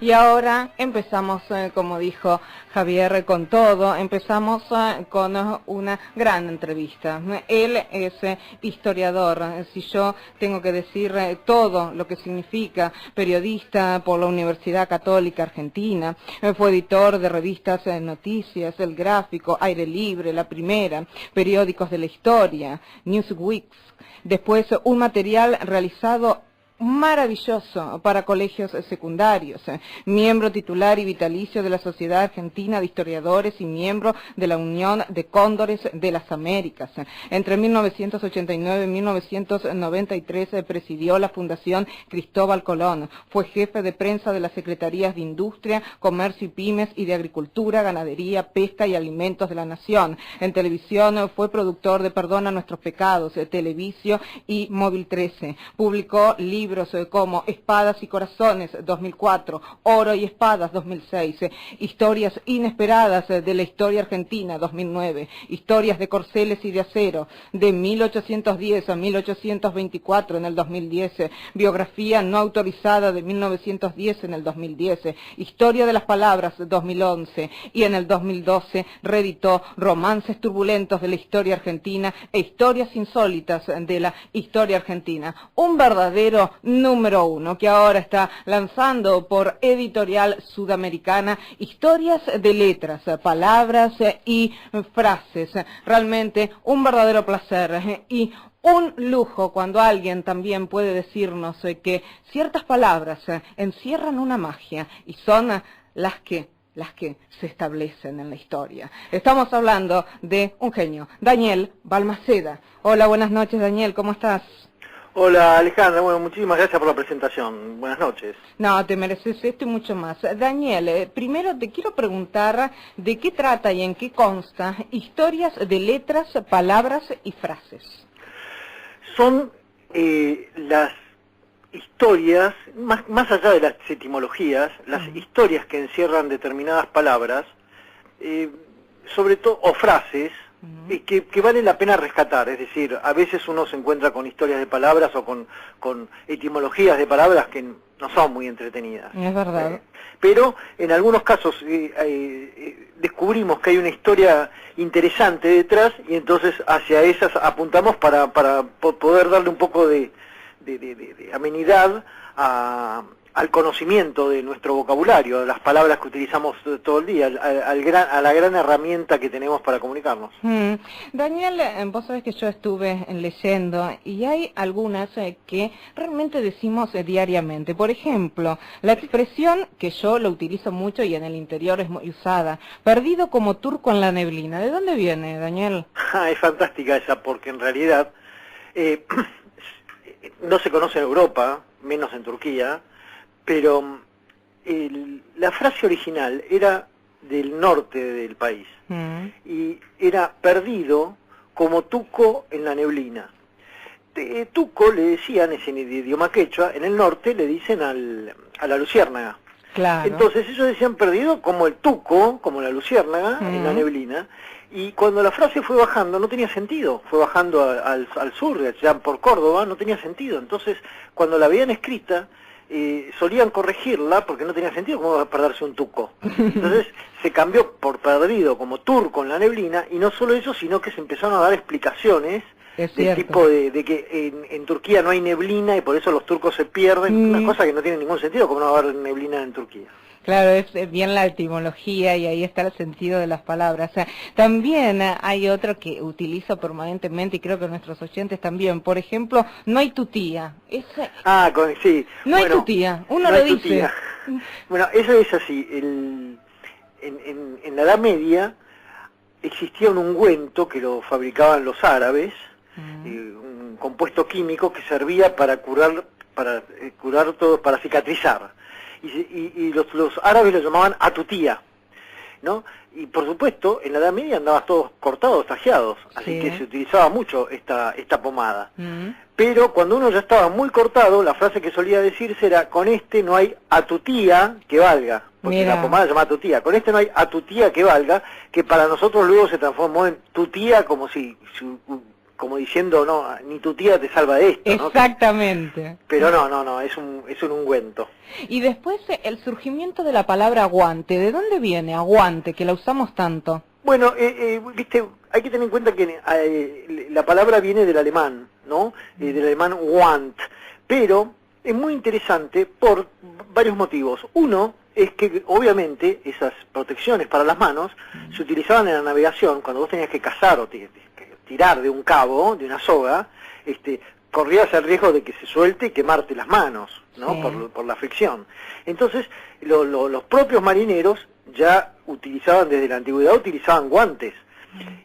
Y ahora empezamos, como dijo Javier, con todo. Empezamos con una gran entrevista. Él es historiador. Si yo tengo que decir todo lo que significa periodista por la Universidad Católica Argentina, fue editor de revistas Noticias, El Gráfico, Aire Libre, La Primera, periódicos de la historia, Newsweek. Después un material realizado maravilloso para colegios secundarios, miembro titular y vitalicio de la Sociedad Argentina de Historiadores y miembro de la Unión de Cóndores de las Américas. Entre 1989 y 1993 presidió la Fundación Cristóbal Colón, fue jefe de prensa de las Secretarías de Industria, Comercio y Pymes y de Agricultura, Ganadería, Pesca y Alimentos de la Nación. En televisión fue productor de Perdona Nuestros Pecados, Televisio y Móvil 13. Publicó libros como Espadas y Corazones, 2004, Oro y Espadas, 2006, Historias Inesperadas de la Historia Argentina, 2009, Historias de Corceles y de Acero, de 1810 a 1824 en el 2010, Biografía no autorizada de 1910 en el 2010, Historia de las Palabras, 2011, y en el 2012 reeditó Romances Turbulentos de la Historia Argentina e Historias Insólitas de la Historia Argentina. Un verdadero número uno, que ahora está lanzando por Editorial Sudamericana Historias de Letras, Palabras y Frases. Realmente un verdadero placer y un lujo cuando alguien también puede decirnos que ciertas palabras encierran una magia y son las que se establecen en la historia. Estamos hablando de un genio, Daniel Balmaceda. Hola, buenas noches, Daniel, ¿cómo estás? Hola Alejandra, bueno, muchísimas gracias por la presentación. Buenas noches. No, te mereces esto y mucho más. Daniel, primero te quiero preguntar de qué trata y en qué consta Historias de Letras, Palabras y Frases. Son las historias, más allá de las etimologías, las historias que encierran determinadas palabras, sobre todo, o frases, que vale la pena rescatar. Es decir, a veces uno se encuentra con historias de palabras o con etimologías de palabras que no son muy entretenidas. Es verdad. Pero en algunos casos descubrimos que hay una historia interesante detrás y entonces hacia esas apuntamos para poder darle un poco de amenidad al conocimiento de nuestro vocabulario, de las palabras que utilizamos todo el día, a la gran herramienta que tenemos para comunicarnos. Daniel, vos sabés que yo estuve leyendo y hay algunas que realmente decimos diariamente. Por ejemplo, la expresión que yo lo utilizo mucho y en el interior es muy usada, perdido como turco en la neblina. ¿De dónde viene, Daniel? Es fantástica esa, porque en realidad no se conoce en Europa, menos en Turquía, pero la frase original era del norte del país y era perdido como tuco en la neblina. Tuco le decían, es en el idioma quechua, en el norte le dicen a la luciérnaga. Claro. Entonces ellos decían perdido como el tuco, como la luciérnaga en la neblina, y cuando la frase fue bajando no tenía sentido, fue bajando al sur, ya por Córdoba, no tenía sentido. Entonces cuando la veían escrita, solían corregirla porque no tenía sentido, ¿cómo va a perderse un tuco? Entonces se cambió por perdido como turco en la neblina, y no solo eso, sino que se empezaron a dar explicaciones del tipo de que en Turquía no hay neblina y por eso los turcos se pierden, una cosa que no tiene ningún sentido, como no va a haber neblina en Turquía. Claro, es bien la etimología y ahí está el sentido de las palabras. O sea, también hay otro que utilizo permanentemente y creo que nuestros oyentes también. Por ejemplo, no hay tu tía. Sí. No hay tu tía, uno no lo dice. Tía. Bueno, eso es así. En la Edad Media existía un ungüento que lo fabricaban los árabes, un compuesto químico que servía para curar todo, para cicatrizar. Y los árabes lo llamaban atutía, ¿no? Y por supuesto, en la Edad Media andaban todos cortados, tajeados, así que se utilizaba mucho esta pomada. Pero cuando uno ya estaba muy cortado, la frase que solía decirse era: con este no hay atutía que valga, porque la pomada se llama atutía, con este no hay atutía que valga, que para nosotros luego se transformó en tutía, como si como diciendo, no, ni tu tía te salva de esto, ¿no? Exactamente. Pero no, es un ungüento. Y después el surgimiento de la palabra aguante, ¿de dónde viene aguante, que la usamos tanto? Bueno, viste, hay que tener en cuenta que la palabra viene del alemán, ¿no? Del alemán want, pero es muy interesante por varios motivos. Uno es que obviamente esas protecciones para las manos se utilizaban en la navegación cuando vos tenías que cazar o tirar de un cabo, de una soga, corrías el riesgo de que se suelte y quemarte las manos, ¿no? Sí. Por la fricción. Entonces, los propios marineros ya utilizaban, desde la antigüedad, utilizaban guantes.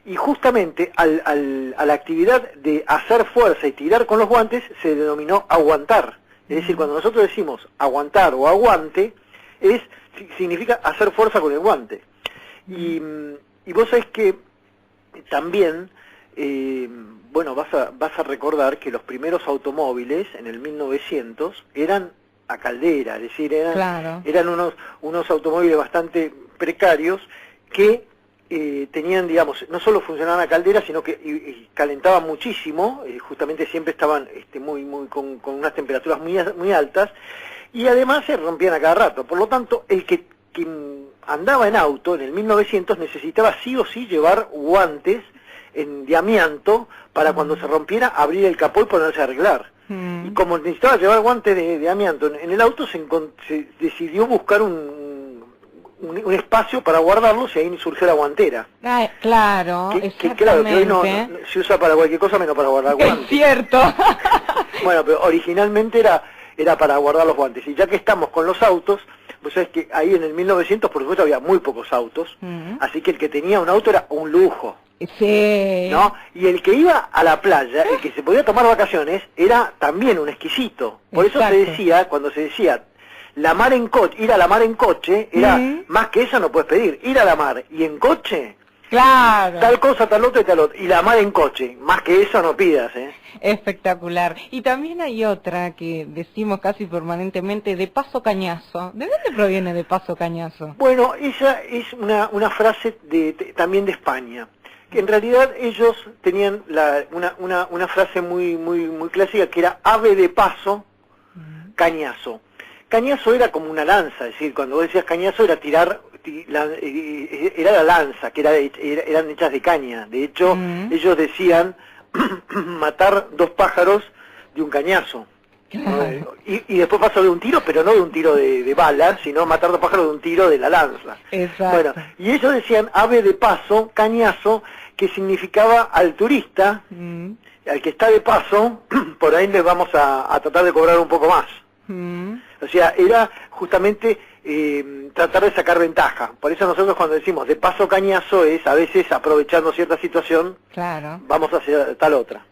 Y justamente a la actividad de hacer fuerza y tirar con los guantes se denominó aguantar. Es decir, cuando nosotros decimos aguantar o aguante, significa hacer fuerza con el guante. Y vos sabés que también, bueno, vas a recordar que los primeros automóviles en el 1900 eran a caldera, es decir, eran unos automóviles bastante precarios que tenían, digamos, no solo funcionaban a caldera, sino que calentaban muchísimo, justamente siempre estaban con unas temperaturas muy altas, y además se rompían a cada rato. Por lo tanto, el que andaba en auto en el 1900 necesitaba sí o sí llevar guantes de amianto para cuando se rompiera abrir el capó y ponerse a arreglar. Y como necesitaba llevar guantes de amianto en el auto, se decidió buscar un espacio para guardarlos y ahí surgió la guantera. Claro, que claro, que hoy no se usa para cualquier cosa menos para guardar guantes. Es cierto. Bueno, pero originalmente era para guardar los guantes. Y ya que estamos con los autos, vos sabés que ahí en el 1900, por supuesto, había muy pocos autos, así que el que tenía un auto era un lujo. Sí. ¿No? Y el que iba a la playa, el que se podía tomar vacaciones, era también un exquisito. Por eso se decía, cuando se decía ir a la mar en coche, era más que eso no puedes pedir. Ir a la mar y en coche, claro, tal cosa, tal otra y tal otra. Y la mar en coche, más que eso no pidas, ¿eh? Espectacular. Y también hay otra que decimos casi permanentemente, de paso cañazo. ¿De dónde proviene de paso cañazo? Bueno, esa es una frase también de España. Que en realidad ellos tenían una frase muy clásica que era ave de paso, cañazo. Cañazo era como una lanza, es decir, cuando vos decías cañazo era era la lanza, que eran hechas de caña. De hecho, ellos decían matar 2 pájaros de un cañazo. Claro. Y después pasó de un tiro, pero no de un tiro de bala, sino matar 2 pájaros de un tiro de la lanza. Exacto. Bueno, y ellos decían ave de paso, cañazo, que significaba al turista, al que está de paso, por ahí les vamos a tratar de cobrar un poco más. O sea, era justamente tratar de sacar ventaja. Por eso nosotros cuando decimos de paso cañazo es a veces aprovechando cierta situación, claro, vamos a hacer tal otra.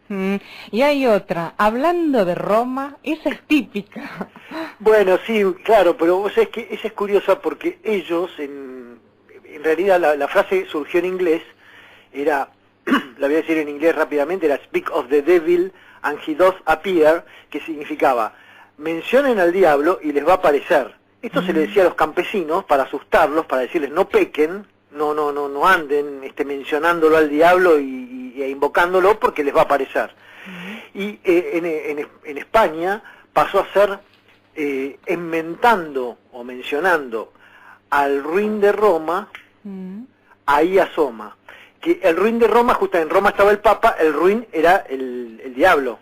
Y hay otra, hablando de Roma, esa es típica. Bueno, sí, claro, pero vos sabés que esa es curiosa porque ellos, en realidad la frase surgió en inglés, la voy a decir en inglés rápidamente, era speak of the devil and he doth appear, que significaba mencionen al diablo y les va a aparecer. Esto se le decía a los campesinos para asustarlos, para decirles no pequen, no anden mencionándolo al diablo e invocándolo porque les va a aparecer. Y en España pasó a ser enmentando o mencionando al ruin de Roma, ahí asoma. Que el ruin de Roma, justo en Roma estaba el Papa, el ruin era el diablo.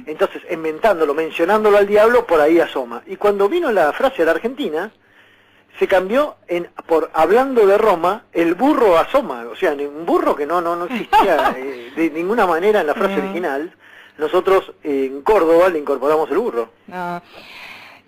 Entonces, inventándolo, mencionándolo al diablo, por ahí asoma. Y cuando vino la frase a la Argentina, se cambió por hablando de Roma, el burro asoma. O sea, un burro que no existía de ninguna manera en la frase original. Nosotros en Córdoba le incorporamos el burro.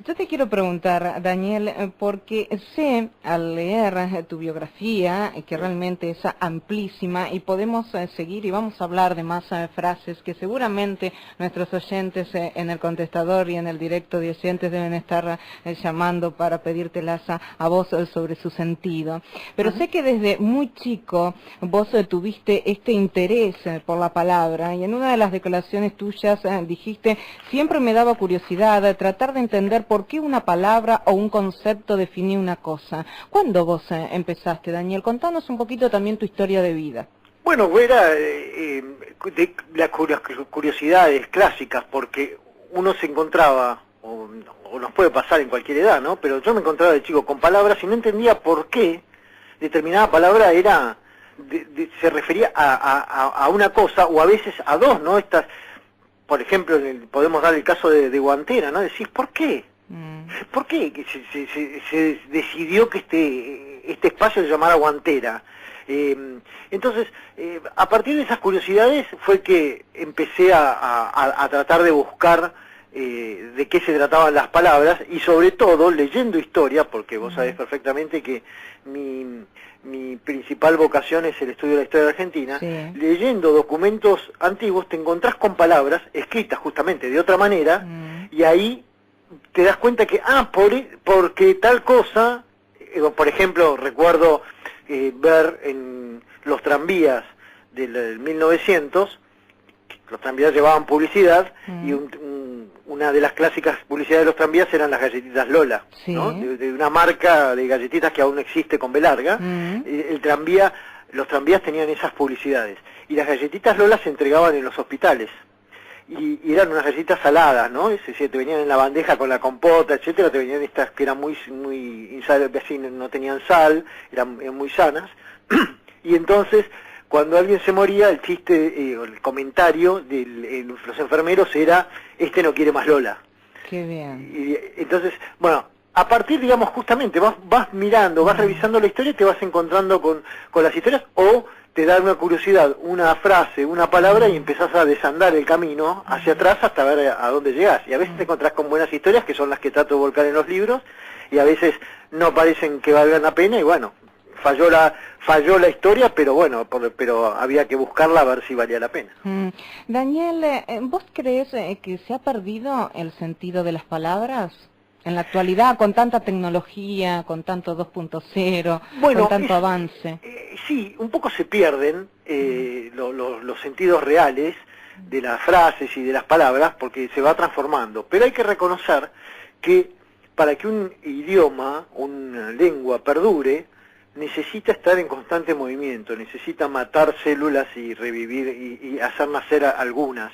Yo te quiero preguntar, Daniel, porque sé al leer tu biografía que realmente es amplísima y podemos seguir y vamos a hablar de más frases que seguramente nuestros oyentes en el contestador y en el directo de oyentes deben estar llamando para pedírtelas a vos sobre su sentido. Pero sé que desde muy chico vos tuviste este interés por la palabra y en una de las declaraciones tuyas dijiste, siempre me daba curiosidad tratar de entender por qué una palabra o un concepto definía una cosa. ¿Cuándo vos empezaste, Daniel? Contanos un poquito también tu historia de vida. Bueno, era de las curiosidades clásicas, porque uno se encontraba, o nos puede pasar en cualquier edad, ¿no? Pero yo me encontraba de chico con palabras y no entendía por qué determinada palabra era se refería a una cosa, o a veces a dos, ¿no? Estas, por ejemplo, podemos dar el caso de Guantera, ¿no? Decís, ¿por qué? ¿Por qué que se decidió que este espacio se llamara Guantera? Entonces, a partir de esas curiosidades fue que empecé a tratar de buscar de qué se trataban las palabras, y sobre todo leyendo historia, porque vos sabés perfectamente que mi principal vocación es el estudio de la historia de Argentina. Sí. Leyendo documentos antiguos te encontrás con palabras escritas justamente de otra manera, y ahí te das cuenta que, porque tal cosa, por ejemplo, recuerdo ver en los tranvías del 1900, los tranvías llevaban publicidad, y una de las clásicas publicidades de los tranvías eran las galletitas Lola, sí, ¿no? De una marca de galletitas que aún existe con B larga. Los tranvías tenían esas publicidades, y las galletitas Lola se entregaban en los hospitales, y eran unas galletitas saladas, ¿no? Es decir, te venían en la bandeja con la compota, etcétera, te venían estas que eran muy así, no tenían sal, eran muy sanas. Y entonces, cuando alguien se moría, el chiste, el comentario de los enfermeros era, este no quiere más Lola. Qué bien. Y entonces, bueno, a partir, digamos, justamente, vas mirando, vas revisando la historia y te vas encontrando con las historias, o te da una curiosidad, una frase, una palabra, y empezás a desandar el camino hacia atrás hasta ver a dónde llegás. Y a veces te encontrás con buenas historias, que son las que trato de volcar en los libros, y a veces no parecen que valgan la pena, y bueno, falló la historia, pero bueno, pero había que buscarla a ver si valía la pena. Daniel, ¿vos crees que se ha perdido el sentido de las palabras en la actualidad, con tanta tecnología, con tanto 2.0, con tanto avance? Sí, un poco se pierden los sentidos reales de las frases y de las palabras, porque se va transformando, pero hay que reconocer que para que un idioma, una lengua perdure, necesita estar en constante movimiento, necesita matar células y revivir y hacer nacer algunas.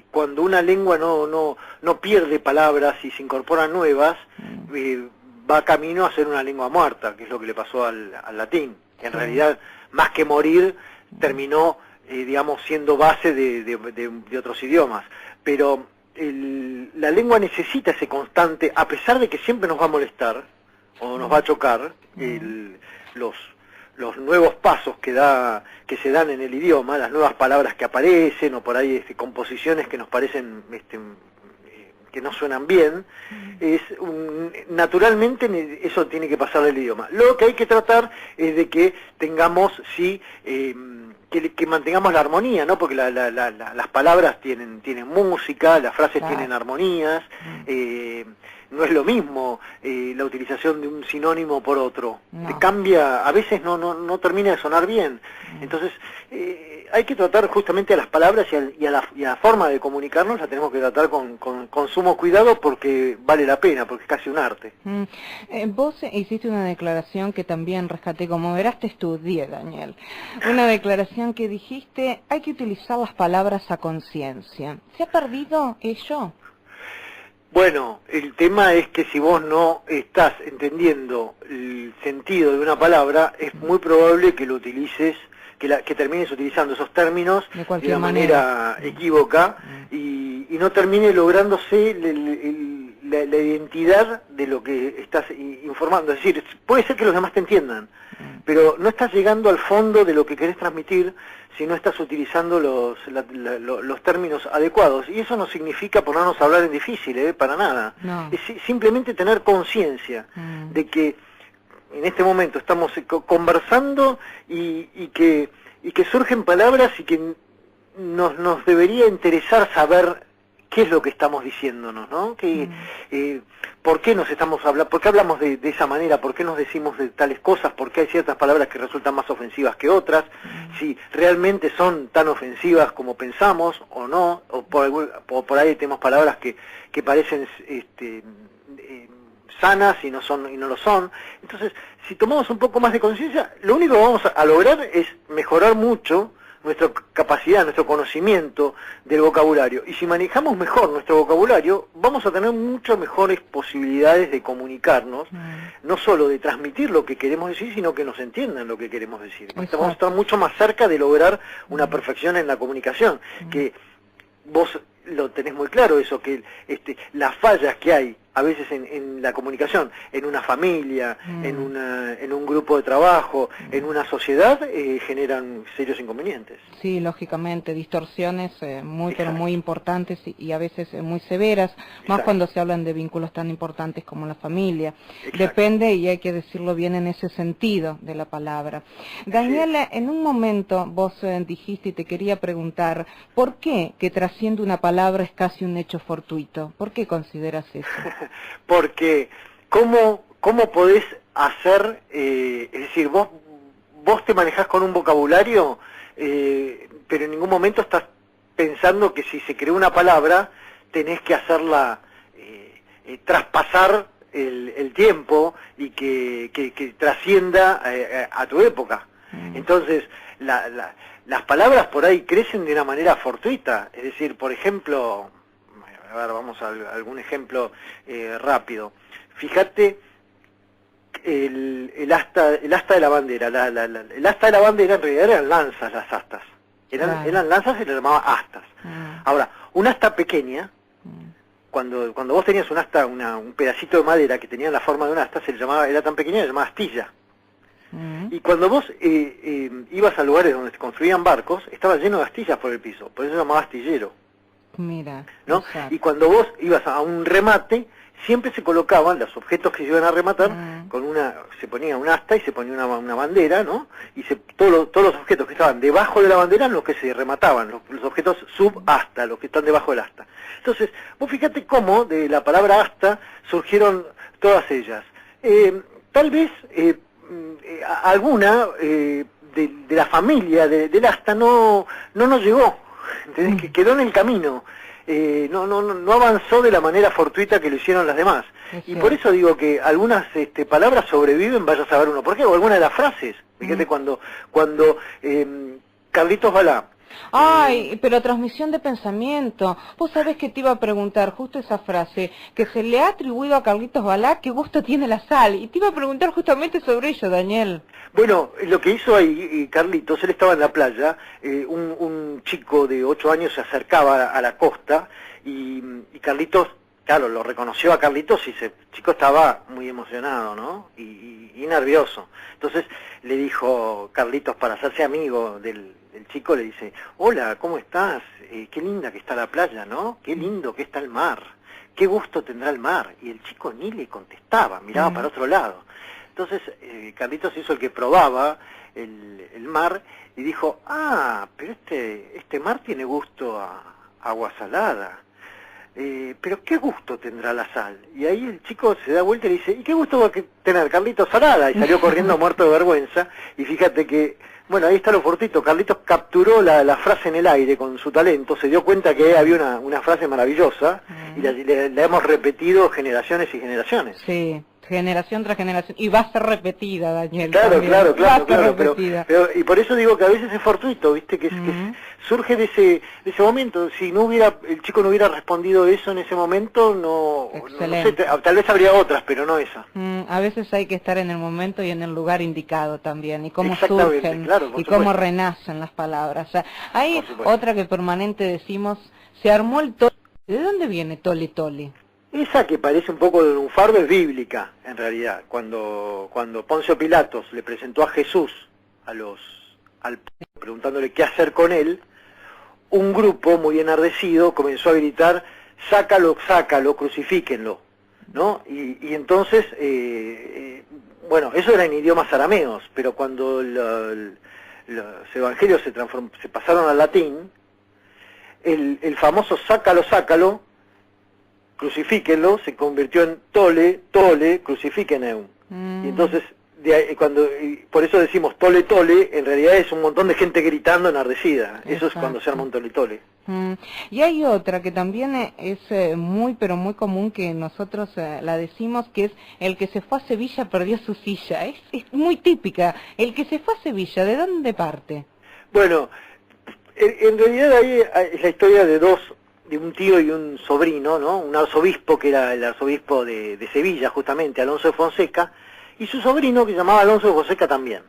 Cuando una lengua no pierde palabras y se incorporan nuevas, va camino a ser una lengua muerta, que es lo que le pasó al latín. En realidad, más que morir, terminó, digamos, siendo base de otros idiomas. Pero la lengua necesita ese constante, a pesar de que siempre nos va a molestar, o nos va a chocar, los nuevos pasos que se dan en el idioma, las nuevas palabras que aparecen, o por ahí composiciones que nos parecen que no suenan bien, naturalmente eso tiene que pasar del idioma. Lo que hay que tratar es de que tengamos, sí, que mantengamos la armonía, ¿no? Porque las palabras tienen música, las frases tienen armonías, no es lo mismo la utilización de un sinónimo por otro. Te cambia, a veces no termina de sonar bien. Entonces, hay que tratar justamente a las palabras y a la forma de comunicarnos, la tenemos que tratar con sumo cuidado, porque vale la pena, porque es casi un arte. Vos hiciste una declaración que también rescaté, como verás te estudié, Daniel. Una declaración que dijiste, hay que utilizar las palabras a conciencia. ¿Se ha perdido ello? Bueno, el tema es que si vos no estás entendiendo el sentido de una palabra, es muy probable que lo utilices, que termines utilizando esos términos de una manera equívoca, y no termine lográndose la identidad de lo que estás informando. Es decir, puede ser que los demás te entiendan, pero no estás llegando al fondo de lo que querés transmitir si no estás utilizando los términos adecuados. Y eso no significa ponernos a hablar en difícil, para nada. No. Es simplemente tener conciencia de que en este momento estamos conversando y que surgen palabras, y que nos debería interesar saber qué es lo que estamos diciéndonos, ¿no? ¿Por qué nos estamos hablando? ¿Por qué hablamos de esa manera? ¿Por qué nos decimos de tales cosas? ¿Por qué hay ciertas palabras que resultan más ofensivas que otras? Si realmente son tan ofensivas como pensamos o no, o por ahí tenemos palabras que parecen sanas y no lo son. Entonces, si tomamos un poco más de conciencia, lo único que vamos a lograr es mejorar mucho nuestra capacidad, nuestro conocimiento del vocabulario. Y si manejamos mejor nuestro vocabulario, vamos a tener muchas mejores posibilidades de comunicarnos, no solo de transmitir lo que queremos decir, sino que nos entiendan lo que queremos decir. Vamos a estar mucho más cerca de lograr una perfección en la comunicación, que vos lo tenés muy claro eso, que las fallas que hay a veces en la comunicación, en una familia, en un grupo de trabajo, en una sociedad, generan serios inconvenientes. Sí, lógicamente, distorsiones pero muy importantes y a veces muy severas, más cuando se hablan de vínculos tan importantes como la familia. Exacto. Depende, y hay que decirlo bien en ese sentido de la palabra. Daniela, en un momento vos dijiste y te quería preguntar, ¿por qué que trasciende una palabra es casi un hecho fortuito? ¿Por qué consideras eso? Porque ¿cómo podés hacer, es decir, vos te manejás con un vocabulario, pero en ningún momento estás pensando que si se creó una palabra tenés que hacerla traspasar el tiempo y que trascienda a tu época. Entonces, las palabras por ahí crecen de una manera fortuita, es decir, por ejemplo, a ver, vamos a algún ejemplo rápido. Fíjate el asta de la bandera. El asta de la bandera en realidad eran lanzas, las astas. Eran lanzas y se les llamaba astas. Ahora, un asta pequeña, cuando vos tenías un asta, un pedacito de madera que tenía la forma de un asta, era tan pequeña, se llamaba astilla. Y cuando vos ibas a lugares donde se construían barcos, estaba lleno de astillas por el piso, por eso se llamaba astillero. Mira, ¿no? Y cuando vos ibas a un remate, siempre se colocaban los objetos que se iban a rematar, se ponía un asta y se ponía una bandera, ¿no? Y todos los objetos que estaban debajo de la bandera eran los que se remataban, los objetos sub-asta, los que están debajo del asta. Entonces, vos fíjate cómo de la palabra asta surgieron todas ellas. Tal vez alguna de la familia del asta no nos llegó. ¿Entendés? Que quedó en el camino, no avanzó de la manera fortuita que lo hicieron las demás. Y por eso digo que algunas palabras sobreviven, vaya a saber uno por qué, o algunas de las frases. Fíjate cuando Carlitos Balá. Ay, pero transmisión de pensamiento. Vos sabés que te iba a preguntar justo esa frase, que se le ha atribuido a Carlitos Balá, ¿qué gusto tiene la sal? Y te iba a preguntar justamente sobre ello, Daniel. Bueno, lo que hizo ahí Carlitos, él estaba en la playa, un chico de 8 años se acercaba a la costa y Carlitos, claro, lo reconoció a Carlitos y ese chico estaba muy emocionado, ¿no? Y nervioso. Entonces le dijo Carlitos, para hacerse amigo del chico, le dice: hola, ¿cómo estás? Qué linda que está la playa, ¿no? Qué lindo que está el mar. Qué gusto tendrá el mar. Y el chico ni le contestaba, miraba para otro lado. Entonces Carlitos hizo el que probaba el mar y dijo: ah, pero este mar tiene gusto a agua salada. Pero ¿qué gusto tendrá la sal? Y ahí el chico se da vuelta y le dice: ¿y qué gusto va a tener, Carlitos? Salada. Y salió corriendo muerto de vergüenza. Y fíjate que, bueno, ahí está lo fortito. Carlitos capturó la frase en el aire con su talento, se dio cuenta que había una frase maravillosa y la hemos repetido generaciones y generaciones. Sí. Generación tras generación, y va a ser repetida, Daniel. Claro, pero y por eso digo que a veces es fortuito, ¿viste? Que surge de ese momento. Si el chico no hubiera respondido eso en ese momento, no sé, tal vez habría otras, pero no esa. A veces hay que estar en el momento y en el lugar indicado también, y cómo surgen, y cómo renacen las palabras. O sea, hay otra que permanente decimos: se armó el tole. ¿De dónde viene tole tole? Esa que parece un poco de lunfardo es bíblica, en realidad. Cuando Poncio Pilatos le presentó a Jesús preguntándole qué hacer con él, un grupo muy enardecido comenzó a gritar: sácalo, sácalo, crucifíquenlo, ¿no? Y entonces, bueno, eso era en idiomas arameos, pero cuando los evangelios se pasaron al latín, el famoso sácalo, sácalo, crucifíquenlo, se convirtió en tole, tole, crucifíqueneum. Y entonces por eso decimos tole tole, en realidad es un montón de gente gritando enardecida. Eso Exacto. es cuando se arma un tole tole. Y hay otra que también es muy, pero muy común, que nosotros la decimos, que es: el que se fue a Sevilla perdió su silla. Es muy típica. El que se fue a Sevilla, ¿de dónde parte? Bueno, en realidad ahí es la historia de un tío y un sobrino, ¿no? Un arzobispo que era el arzobispo de Sevilla, justamente, Alonso de Fonseca, y su sobrino que se llamaba Alonso de Fonseca también.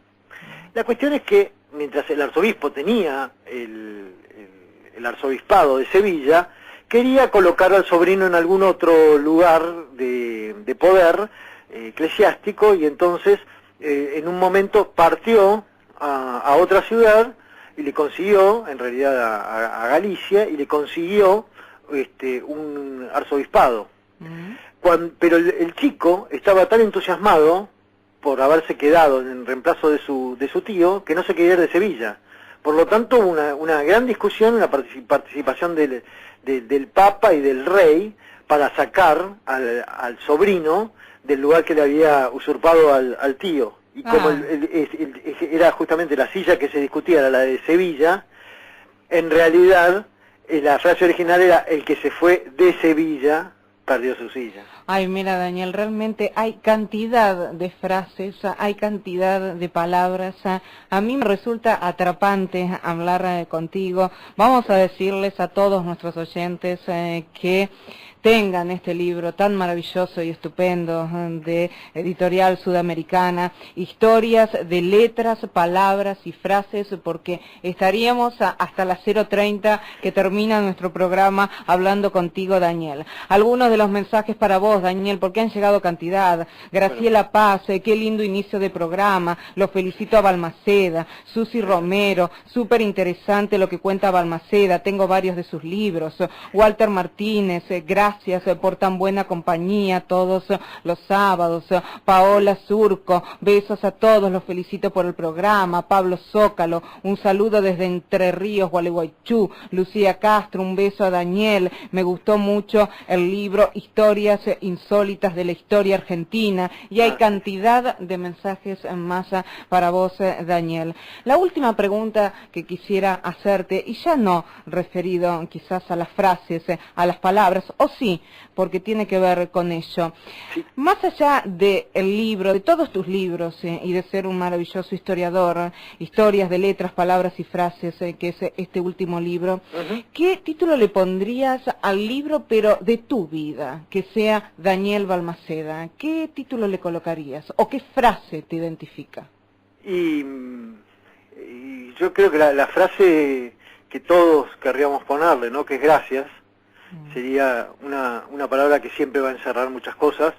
La cuestión es que mientras el arzobispo tenía el arzobispado de Sevilla, quería colocar al sobrino en algún otro lugar de poder eclesiástico, y entonces en un momento partió a otra ciudad y le consiguió, en realidad a Galicia, y le consiguió un arzobispado. Pero el chico estaba tan entusiasmado por haberse quedado en reemplazo de su tío, que no se quería ir de Sevilla. Por lo tanto, una gran discusión, una participación del Papa y del Rey para sacar al sobrino del lugar que le había usurpado al tío. Y como era justamente la silla que se discutía, era la de Sevilla, en realidad la frase original era: el que se fue de Sevilla perdió su silla. Ay, mira, Daniel, realmente hay cantidad de frases, hay cantidad de palabras. A mí me resulta atrapante hablar contigo. Vamos a decirles a todos nuestros oyentes que tengan este libro tan maravilloso y estupendo de Editorial Sudamericana, Historias de letras, palabras y frases, porque estaríamos hasta las 0:30 que termina nuestro programa hablando contigo, Daniel. Algunos de los mensajes para vos, Daniel, porque han llegado cantidad. Graciela Paz, qué lindo inicio de programa, los felicito a Balmaceda. Susi Romero, súper interesante lo que cuenta Balmaceda, tengo varios de sus libros. Walter Martínez, gracias por tan buena compañía todos los sábados. Paola Surco, besos a todos, los felicito por el programa. Pablo Zócalo, un saludo desde Entre Ríos, Gualeguaychú. Lucía Castro, un beso a Daniel, me gustó mucho el libro Historias insólitas de la historia argentina. Y hay cantidad de mensajes más para vos, Daniel. La última pregunta que quisiera hacerte, y ya no referido quizás a las frases, a las palabras, o sí, porque tiene que ver con ello. Sí. Más allá del libro, de todos tus libros, y de ser un maravilloso historiador, Historias de letras, palabras y frases, que es este último libro, ¿qué título le pondrías al libro, pero de tu vida, que sea Daniel Balmaceda? ¿Qué título le colocarías? ¿O qué frase te identifica? Y yo creo que la frase que todos querríamos ponerle, ¿no?, que es gracias, sería una palabra que siempre va a encerrar muchas cosas,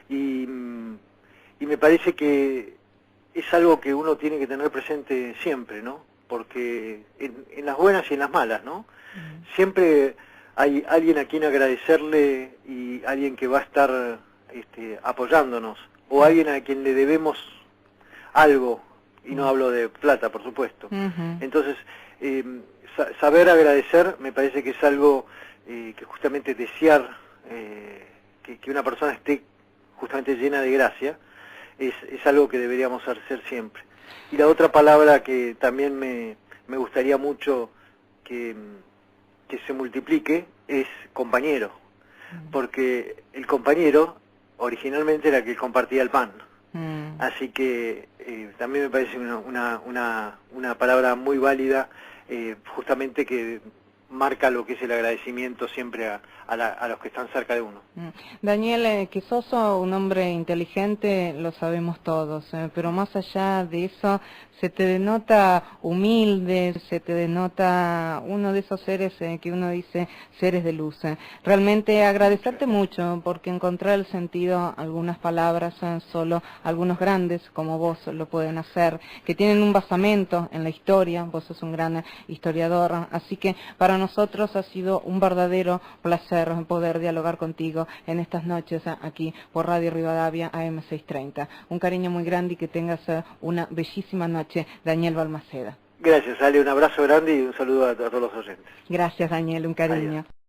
y me parece que es algo que uno tiene que tener presente siempre, ¿no? Porque en las buenas y en las malas, ¿no? Siempre hay alguien a quien agradecerle, y alguien que va a estar apoyándonos, o alguien a quien le debemos algo, y no hablo de plata, por supuesto. Entonces, saber agradecer me parece que es algo que justamente desear que una persona esté justamente llena de gracia es algo que deberíamos hacer siempre. Y la otra palabra que también me gustaría mucho que se multiplique es compañero, porque el compañero originalmente era el que compartía el pan. Así que también me parece una palabra muy válida, justamente que marca lo que es el agradecimiento siempre a los que están cerca de uno. Daniel, que sos un hombre inteligente, lo sabemos todos, pero más allá de eso, se te denota humilde, se te denota uno de esos seres que uno dice seres de luz. Realmente agradecerte mucho, porque encontrar el sentido, algunas palabras, solo algunos grandes como vos lo pueden hacer, que tienen un basamento en la historia. Vos sos un gran historiador, así que para nosotros ha sido un verdadero placer poder dialogar contigo en estas noches aquí por Radio Rivadavia AM630. Un cariño muy grande y que tengas una bellísima noche, Daniel Balmaceda. Gracias, Ale, un abrazo grande y un saludo a todos los oyentes. Gracias, Daniel, un cariño. Adiós.